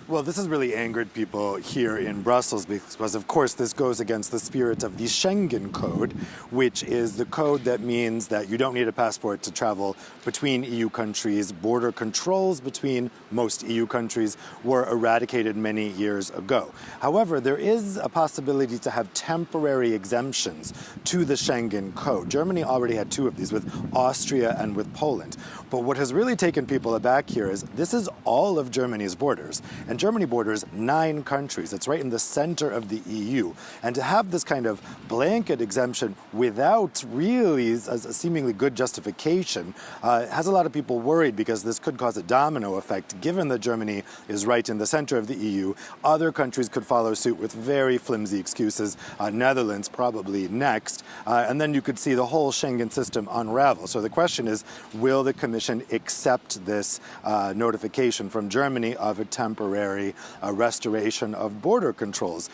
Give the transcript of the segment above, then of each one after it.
Well, this has really angered people here in Brussels because, of course, this goes against the spirit of the Schengen Code, which is the code that means that you don't need a passport to travel between EU countries. Border controls between most EU countries were eradicated many years ago. However, there is a possibility to have temporary exemptions to the Schengen Code. Germany already had two of these, with Austria and with Poland. But what has really taken people aback here is this is all of Germany's borders. And Germany borders 9 countries. It's right in the center of the EU. And to have this kind of blanket exemption without really a seemingly good justification has a lot of people worried, because this could cause a domino effect. Given that Germany is right in the center of the EU, other countries could follow suit with very flimsy excuses. Netherlands probably next. And then you could see the whole Schengen system unravel. So the question is, will the Commission accept this notification from Germany of a temporary restoration of border controls?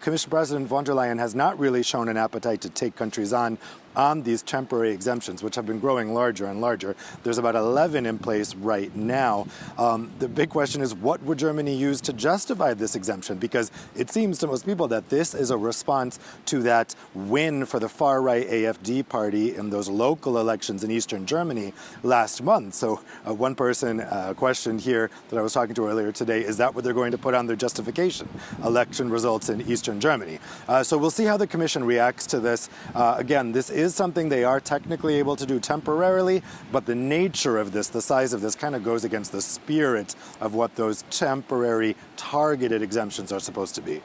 Commission President von der Leyen has not really shown an appetite to take countries on these temporary exemptions, which have been growing larger and larger. There's about 11 in place right now. The big question is, what would Germany use to justify this exemption? Because it seems to most people that this is a response to that win for the far-right AfD party in those local elections in eastern Germany last month. So one person questioned here that I was talking to earlier today, is that what they're going to put on their justification? Election results in eastern Germany. So we'll see how the Commission reacts to this. Again, this is something they are technically able to do temporarily, but the nature of this, the size of this, kind of goes against the spirit of what those temporary targeted exemptions are supposed to be.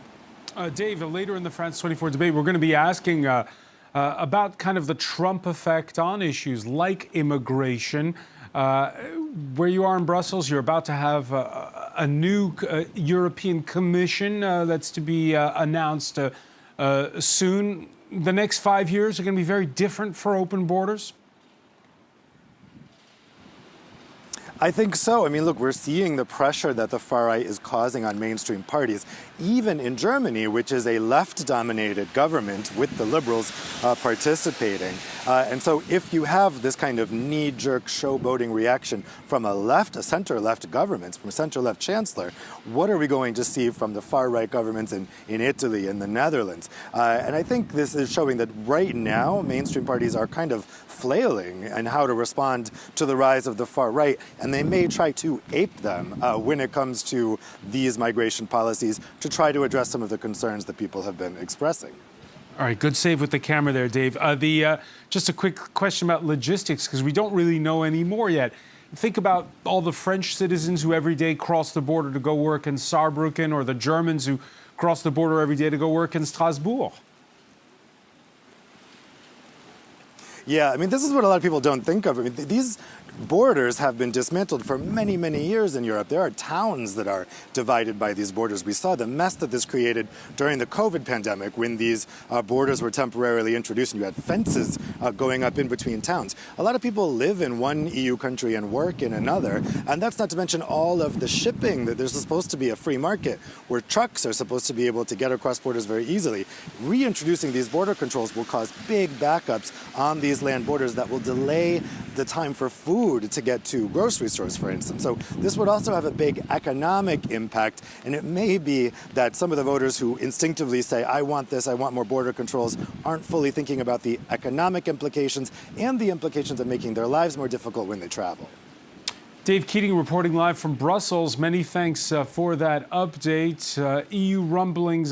Dave, later in the France 24 debate, we're going to be asking about kind of the Trump effect on issues like immigration. Where you are in Brussels, you're about to have a new European Commission that's to be announced soon. The next 5 years are going to be very different for open borders? I think so. I mean, look, we're seeing the pressure that the far right is causing on mainstream parties, even in Germany, which is a left-dominated government with the liberals participating. And so if you have this kind of knee-jerk showboating reaction from a center-left government, from a center-left chancellor, what are we going to see from the far-right governments in Italy and the Netherlands? And I think this is showing that right now, mainstream parties are kind of flailing in how to respond to the rise of the far right, and they may try to ape them when it comes to these migration policies to try to address some of the concerns that people have been expressing. All right, good save with the camera there, Dave. Just a quick question about logistics, because we don't really know any more yet. Think about all the French citizens who every day cross the border to go work in Saarbrücken, or the Germans who cross the border every day to go work in Strasbourg. Yeah, I mean, this is what a lot of people don't think of. I mean, these borders have been dismantled for many, many years in Europe. There are towns that are divided by these borders. We saw the mess that this created during the COVID pandemic when these borders were temporarily introduced and you had fences going up in between towns. A lot of people live in one EU country and work in another, and that's not to mention all of the shipping. That there's supposed to be a free market where trucks are supposed to be able to get across borders very easily. Reintroducing these border controls will cause big backups on these land borders that will delay the time for food to get to grocery stores, for instance. So this would also have a big economic impact, and it may be that some of the voters who instinctively say, I want this, I want more border controls, aren't fully thinking about the economic implications and the implications of making their lives more difficult when they travel. Dave Keating reporting live from Brussels. Many thanks for that update. EU rumblings